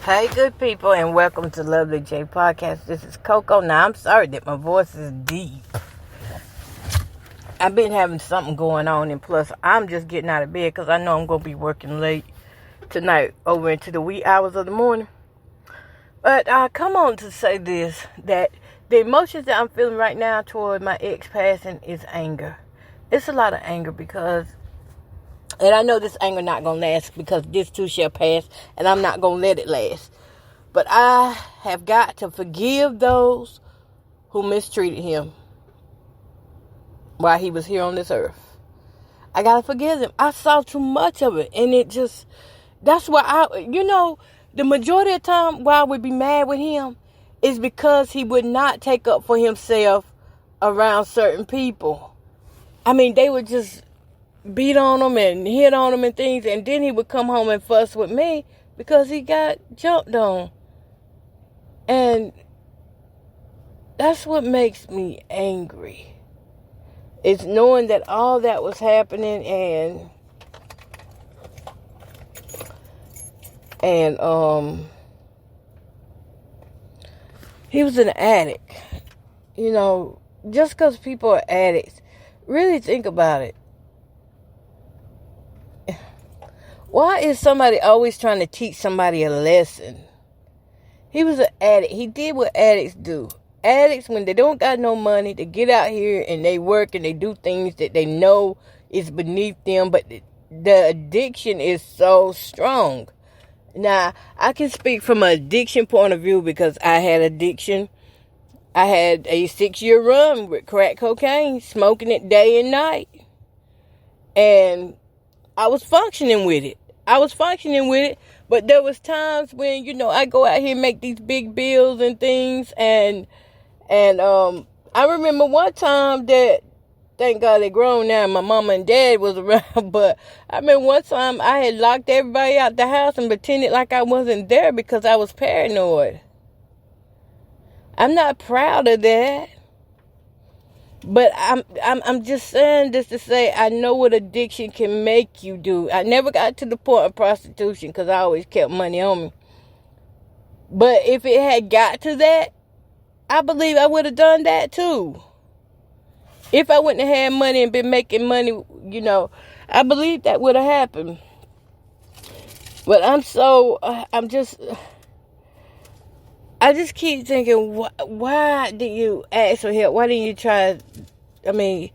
Hey, good people, and welcome to Lovely J Podcast. This is Coco. Now, I'm sorry that my voice is deep. I've been having something going on, and plus, I'm just getting out of bed because I know I'm going to be working late tonight over into the wee hours of the morning. But I come on to say this, that the emotions that I'm feeling right now toward my ex passing is anger. It's a lot of anger because... And I know this anger not going to last because this too shall pass, and I'm not going to let it last. But I have got to forgive those who mistreated him while he was here on this earth. I got to forgive them. I saw too much of it, and it just, that's why the majority of the time why I would be mad with him is because he would not take up for himself around certain people. I mean, they would just beat on him and hit on him and things, and then he would come home and fuss with me because he got jumped on. And that's what makes me angry. It's knowing that all that was happening, and he was an addict. Just because people are addicts, really think about it. Why is somebody always trying to teach somebody a lesson? He was an addict. He did what addicts do. Addicts, when they don't got no money, they get out here and they work and they do things that they know is beneath them, but the addiction is so strong. Now, I can speak from an addiction point of view because I had addiction. I had a 6-year run with crack cocaine, smoking it day and night. And I was functioning with it. But there was times when, I go out here and make these big bills and things. And I remember one time that, thank God they're grown now, my mama and dad was around. But I remember one time I had locked everybody out the house and pretended like I wasn't there because I was paranoid. I'm not proud of that. But I'm just saying this to say I know what addiction can make you do. I never got to the point of prostitution because I always kept money on me. But if it had got to that, I believe I would have done that too. If I wouldn't have had money and been making money, I believe that would have happened. But I just keep thinking, why did you ask for help? Why didn't you try? I mean,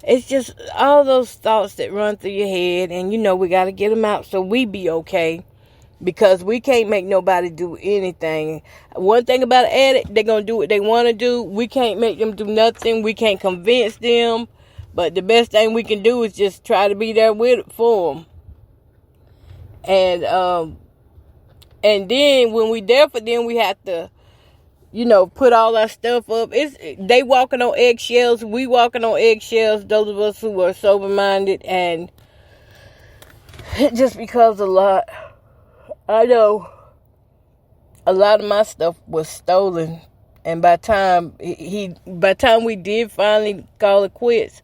it's just all those thoughts that run through your head. And, we got to get them out so we be okay. Because we can't make nobody do anything. One thing about an addict, they're going to do what they want to do. We can't make them do nothing. We can't convince them. But the best thing we can do is just try to be there for them. And then when we there for them, we have to, put all our stuff up. They walking on eggshells. We walking on eggshells. Those of us who are sober-minded. And just because I know a lot of my stuff was stolen. And by the time we did finally call it quits,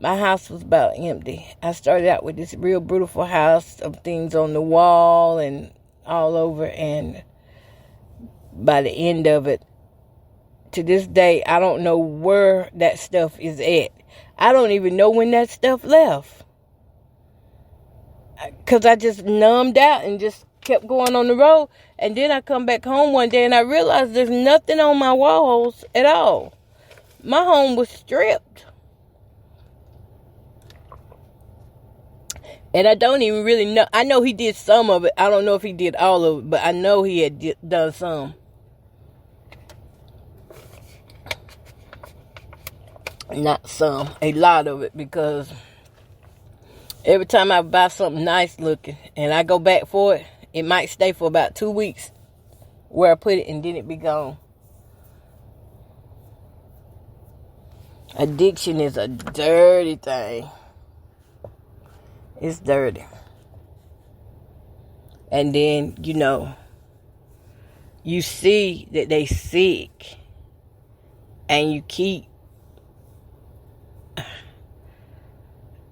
my house was about empty. I started out with this real beautiful house of things on the wall and all over, and by the end of it, to this day, I don't know where that stuff is at. I don't even know when that stuff left, because I just numbed out and just kept going on the road. And then I come back home one day and I realized there's nothing on my walls at all. My home was stripped. And I don't even really know. I know he did some of it. I don't know if he did all of it, but I know he had done some. Not some, a lot of it, because every time I buy something nice looking and I go back for it, it might stay for about 2 weeks where I put it and then it be gone. Addiction is a dirty thing. It's dirty. And then, you see that they sick. And you keep...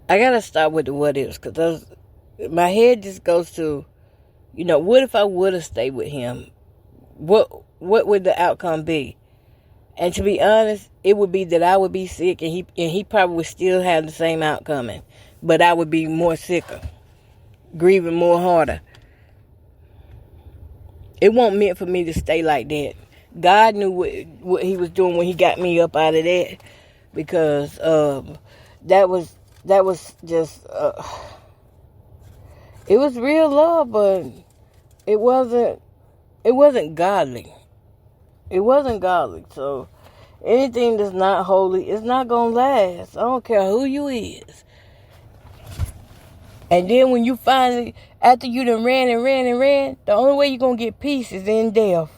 I gotta stop with the what ifs. Because my head just goes to, what if I would have stayed with him? what would the outcome be? And to be honest, it would be that I would be sick, and he probably would still have the same outcome, but I would be more sicker, grieving more harder. It wasn't meant for me to stay like that. God knew what he was doing when he got me up out of that, because that was just it was real love, but it wasn't godly. It wasn't godly. So anything that's not holy is not gonna last. I don't care who you is. And then when you finally, after you done ran, the only way you're gonna get peace is in death.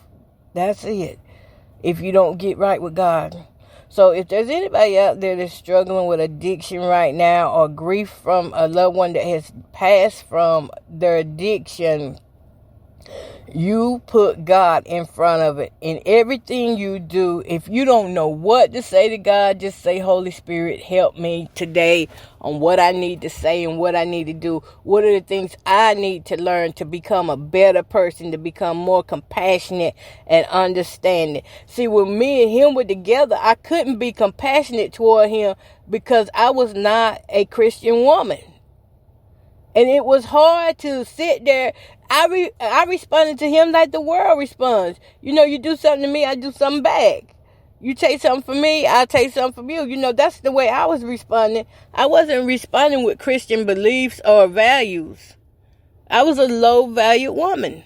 That's it. If you don't get right with God. So if there's anybody out there that's struggling with addiction right now, or grief from a loved one that has passed from their addiction, you put God in front of it. In everything you do, if you don't know what to say to God, just say, Holy Spirit, help me today on what I need to say and what I need to do. What are the things I need to learn to become a better person, to become more compassionate and understanding? See, when me and him were together, I couldn't be compassionate toward him because I was not a Christian woman. And it was hard to sit there. I responded to him like the world responds. You do something to me, I do something back. You take something from me, I take something from you. That's the way I was responding. I wasn't responding with Christian beliefs or values. I was a low-valued woman.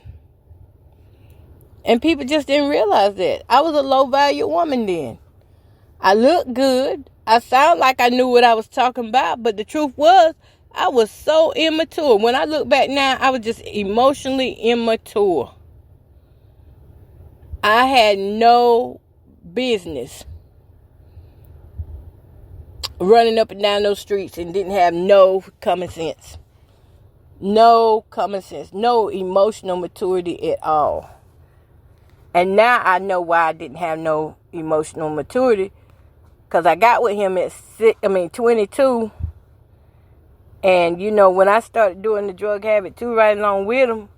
And people just didn't realize that. I was a low-valued woman then. I looked good. I sound like I knew what I was talking about, but the truth was, I was so immature. When I look back now, I was just emotionally immature. I had no business running up and down those streets and didn't have no common sense. No common sense. No emotional maturity at all. And now I know why I didn't have no emotional maturity. Because I got with him at 22. And, when I started doing the drug habit too, right along with him,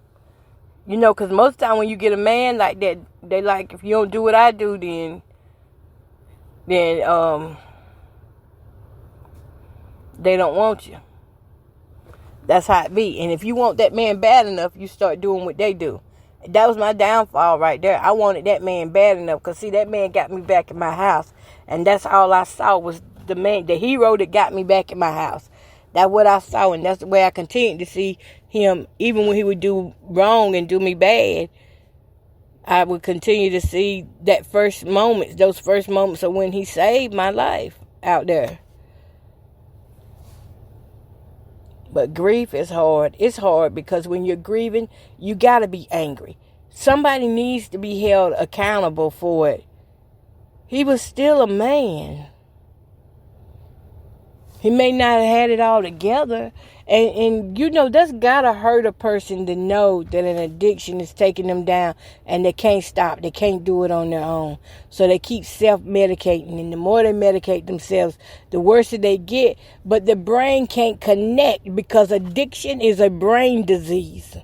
because most of the time when you get a man like that, they like, if you don't do what I do, then they don't want you. That's how it be. And if you want that man bad enough, you start doing what they do. That was my downfall right there. I wanted that man bad enough because, see, that man got me back in my house. And that's all I saw was the man, the hero that got me back in my house. That's what I saw, and that's the way I continued to see him. Even when he would do wrong and do me bad, I would continue to see those first moments of when he saved my life out there. But grief is hard. It's hard because when you're grieving, you got to be angry. Somebody needs to be held accountable for it. He was still a man. He may not have had it all together. And that's got to hurt a person to know that an addiction is taking them down and they can't stop. They can't do it on their own. So they keep self-medicating. And the more they medicate themselves, the worse they get. But the brain can't connect because addiction is a brain disease.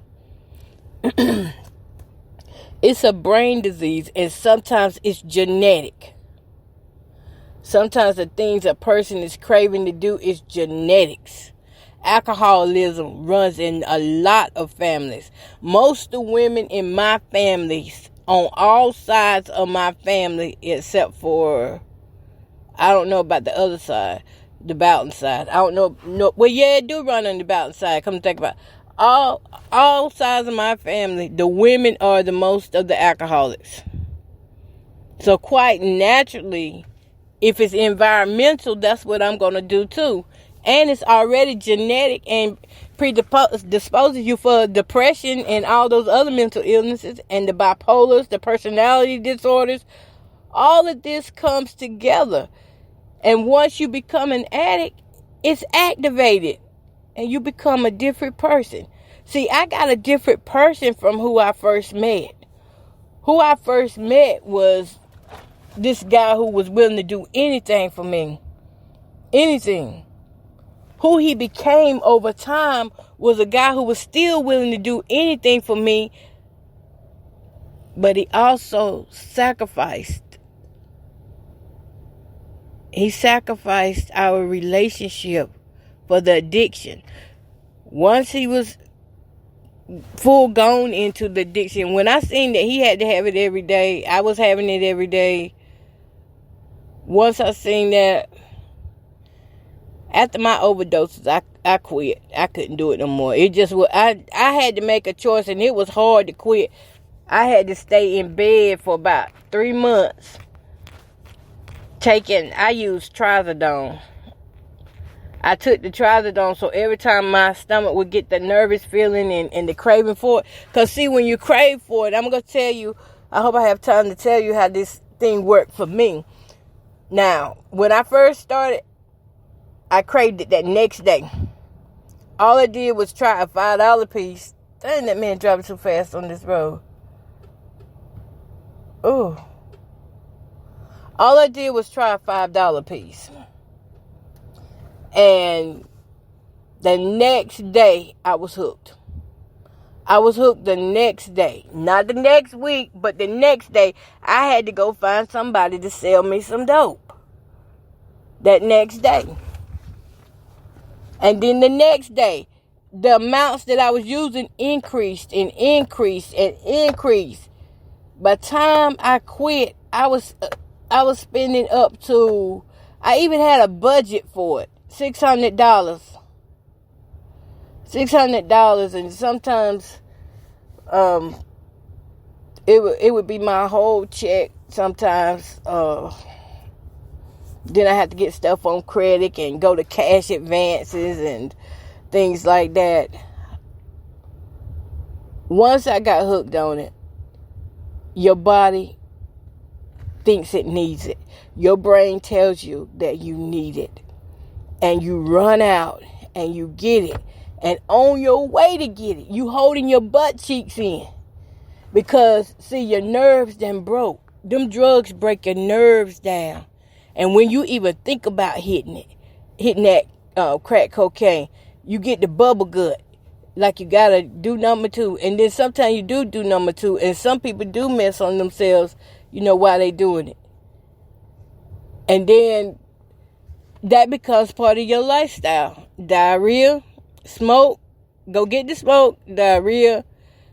It's a brain disease, and sometimes it's genetic. Sometimes the things a person is craving to do is genetics. Alcoholism runs in a lot of families. Most of the women in my families, on all sides of my family, except for, I don't know about the other side, the Boughton side. I don't know. No, well, yeah, it do run on the Boughton side. Come to think about it. All sides of my family, the women are the most of the alcoholics. So quite naturally, if it's environmental, that's what I'm going to do too. And it's already genetic and predisposes you for depression and all those other mental illnesses and the bipolars, the personality disorders. All of this comes together. And once you become an addict, it's activated and you become a different person. See, I got a different person from who I first met. Who I first met was this guy who was willing to do anything for me. Anything. Who he became over time was a guy who was still willing to do anything for me, But he also sacrificed. He sacrificed our relationship for the addiction. Once he was full gone into the addiction, when I seen that he had to have it every day, I was having it every day. Once I seen that, after my overdoses, I quit. I couldn't do it no more. It just was, I had to make a choice, and it was hard to quit. I had to stay in bed for about 3 months. I used trazodone. I took the trazodone, so every time my stomach would get the nervous feeling and the craving for it. Because see, when you crave for it, I'm going to tell you, I hope I have time to tell you how this thing worked for me. Now, when I first started, I craved it that next day. All I did was try a $5 piece. Dang, that man driving too fast on this road. Ooh. All I did was try a $5 piece. And the next day, I was hooked. I was hooked the next day. Not the next week, but the next day, I had to go find somebody to sell me some dope. That next day. And then the next day, the amounts that I was using increased and increased and increased. By the time I quit, I was spending up to, I even had a budget for it, $600. $600, and sometimes it would be my whole check. Sometimes then I had to get stuff on credit and go to cash advances and things like that. Once I got hooked on it, your body thinks it needs it. Your brain tells you that you need it. And you run out and you get it. And on your way to get it, you holding your butt cheeks in. Because, see, your nerves done broke. Them drugs break your nerves down. And when you even think about hitting that crack cocaine, you get the bubble gut. Like you gotta do number 2. And then sometimes you do number 2. And some people do mess on themselves, while they doing it. And then that becomes part of your lifestyle. Diarrhea, smoke, go get the smoke, diarrhea,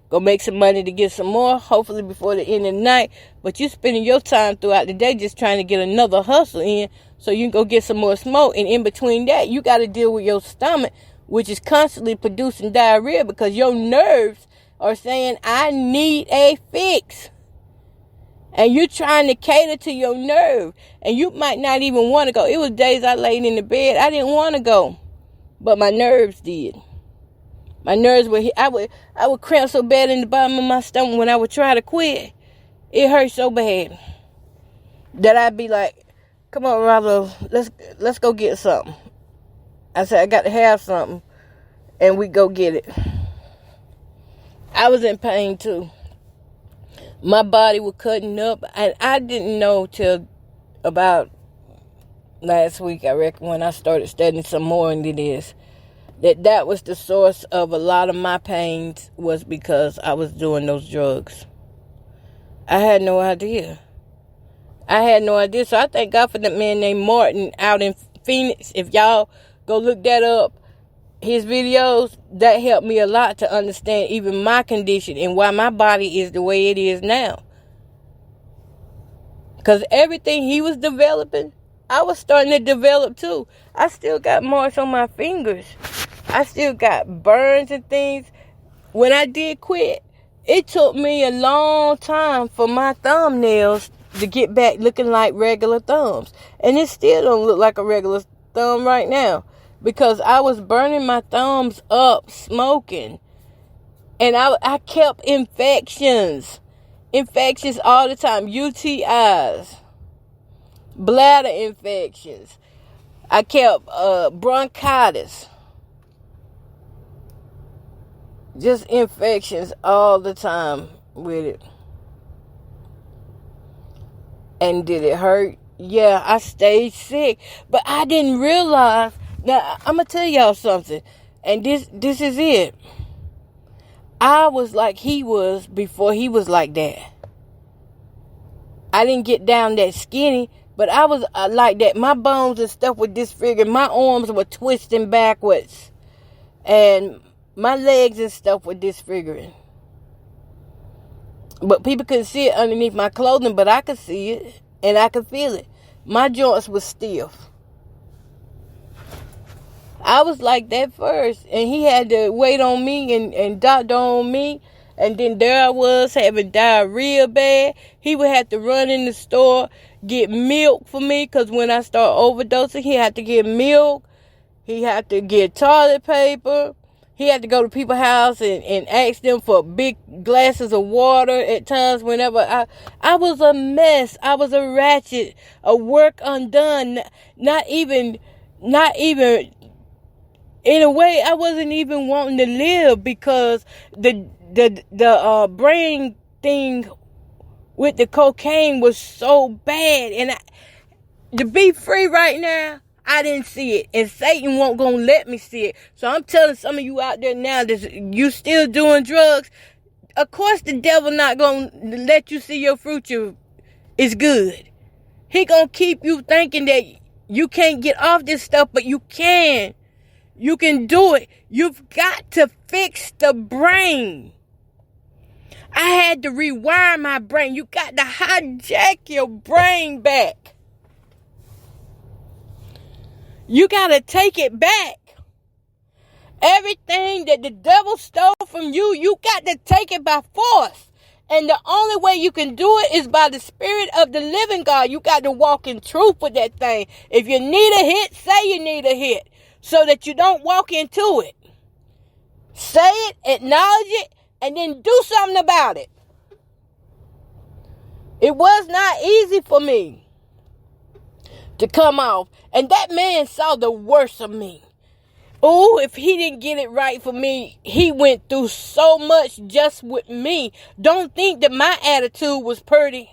go make some money to get some more, hopefully before the end of the night. But you're spending your time throughout the day just trying to get another hustle in so you can go get some more smoke. And in between that, you got to deal with your stomach, which is constantly producing diarrhea because your nerves are saying, I need a fix. And you're trying to cater to your nerve. And you might not even want to go. It was days I laid in the bed. I didn't want to go. But my nerves did. My nerves were, I would cramp so bad in the bottom of my stomach when I would try to quit. It hurt so bad that I'd be like, come on, Rollo, let's go get something. I said, I got to have something. And we go get it. I was in pain too. My body was cutting up. And I didn't know till about last week, I reckon, when I started studying some more into this, that was the source of a lot of my pains, was because I was doing those drugs. I had no idea. So I thank God for that man named Martin out in Phoenix. If y'all go look that up, his videos, that helped me a lot to understand even my condition and why my body is the way it is now. Because everything he was developing, I was starting to develop too. I still got marks on my fingers. I still got burns and things. When I did quit, it took me a long time for my thumbnails to get back looking like regular thumbs. And it still don't look like a regular thumb right now. Because I was burning my thumbs up, smoking. And I kept infections. Infections all the time. UTIs. Bladder infections. I kept bronchitis. Just infections all the time with it. And did it hurt? Yeah, I stayed sick. But I didn't realize. Now, I'm going to tell y'all something. And this is it. I was like he was before he was like that. I didn't get down that skinny, but I was like that. My bones and stuff were disfigured. My arms were twisting backwards. And my legs and stuff were disfiguring. But people couldn't see it underneath my clothing, but I could see it. And I could feel it. My joints were stiff. I was like that first. And he had to wait on me and doctor on me. And then there I was having diarrhea bad. He would have to run in the store, get milk for me. Because when I started overdosing, he had to get milk. He had to get toilet paper. He had to go to people's house and ask them for big glasses of water at times whenever I was a mess. I was a ratchet, a work undone. Not even, in a way, I wasn't even wanting to live because the brain thing with the cocaine was so bad. And to be free right now, I didn't see it. And Satan won't gonna let me see it. So I'm telling some of you out there now that you still doing drugs. Of course the devil not gonna let you see your future is good. He gonna keep you thinking that you can't get off this stuff, but you can. You can do it. You've got to fix the brain. I had to rewire my brain. You got to hijack your brain back. You got to take it back. Everything that the devil stole from you, you got to take it by force. And the only way you can do it is by the Spirit of the living God. You got to walk in truth with that thing. If you need a hit, say you need a hit so that you don't walk into it. Say it, acknowledge it, and then do something about it. It was not easy for me to come off. And that man saw the worst of me. Oh, if he didn't get it right for me, he went through so much just with me. Don't think that my attitude was pretty.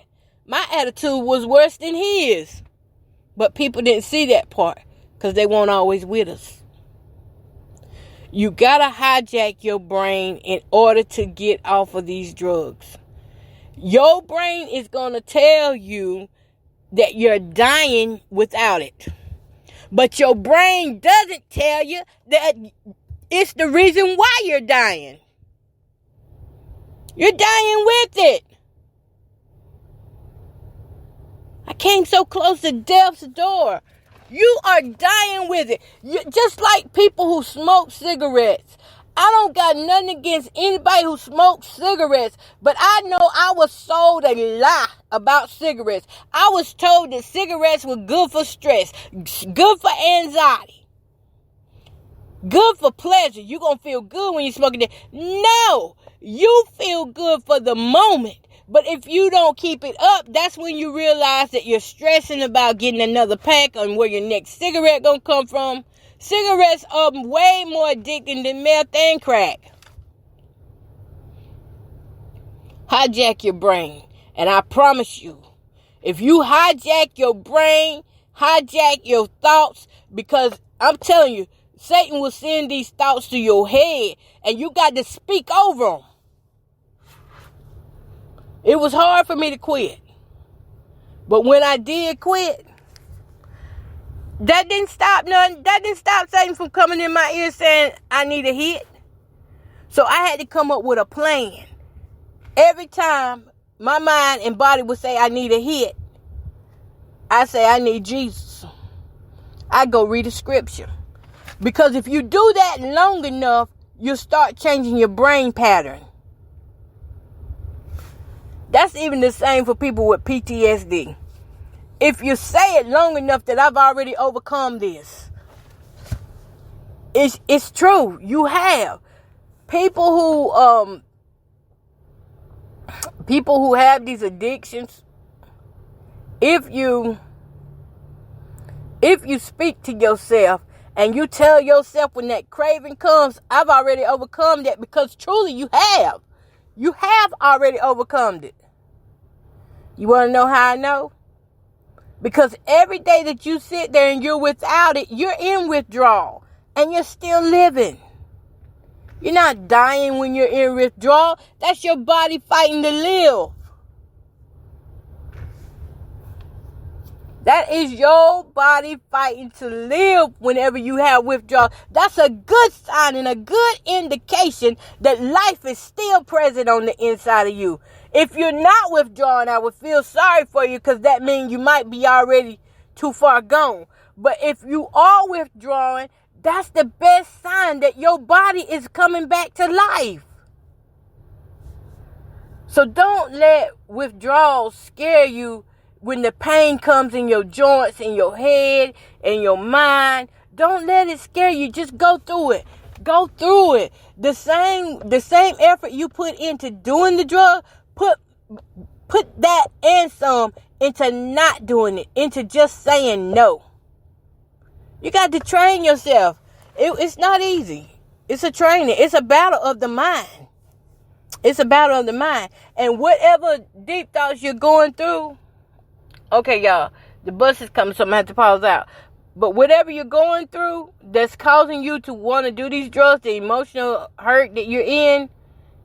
My attitude was worse than his. But people didn't see that part because they weren't always with us. You gotta hijack your brain in order to get off of these drugs. Your brain is gonna tell you that you're dying without it. But your brain doesn't tell you that it's the reason why you're dying. You're dying with it. I came so close to death's door. You are dying with it. Just like people who smoke cigarettes. I don't got nothing against anybody who smokes cigarettes, but I know I was sold a lie about cigarettes. I was told that cigarettes were good for stress, good for anxiety, good for pleasure. You're going to feel good when you're smoking it. No, you feel good for the moment. But if you don't keep it up, that's when you realize that you're stressing about getting another pack and where your next cigarette going to come from. Cigarettes are way more addicting than meth and crack. Hijack your brain. And I promise you, if you hijack your brain, hijack your thoughts, because I'm telling you, Satan will send these thoughts to your head and you got to speak over them. It was hard for me to quit. But when I did quit, that didn't stop nothing. That didn't stop Satan from coming in my ear saying, I need a hit. So I had to come up with a plan. Every time my mind and body would say, I need a hit, I say, I need Jesus. I go read a scripture. Because if you do that long enough, you'll start changing your brain pattern. That's even the same for people with PTSD. If you say it long enough that I've already overcome this, it's true. You have. People who have these addictions, if you speak to yourself and you tell yourself when that craving comes, I've already overcome that, because truly you have. You have already overcome it. You want to know how I know? Because every day that you sit there and you're without it, you're in withdrawal and you're still living. You're not dying when you're in withdrawal. That's your body fighting to live. That is your body fighting to live whenever you have withdrawal. That's a good sign and a good indication that life is still present on the inside of you. If you're not withdrawing, I would feel sorry for you, because that means you might be already too far gone. But if you are withdrawing, that's the best sign that your body is coming back to life. So don't let withdrawals scare you when the pain comes in your joints, in your head, in your mind. Don't let it scare you. Just go through it. Go through it. The same effort you put into doing the drug, put that and some into not doing it, into just saying no. You got to train yourself. It's not easy. It's a training. It's a battle of the mind. It's a battle of the mind. And whatever deep thoughts you're going through, okay, y'all, the bus is coming, so I'm going to have to pause out. But whatever you're going through that's causing you to want to do these drugs, the emotional hurt that you're in,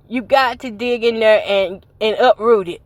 you got to dig in there and uproot it.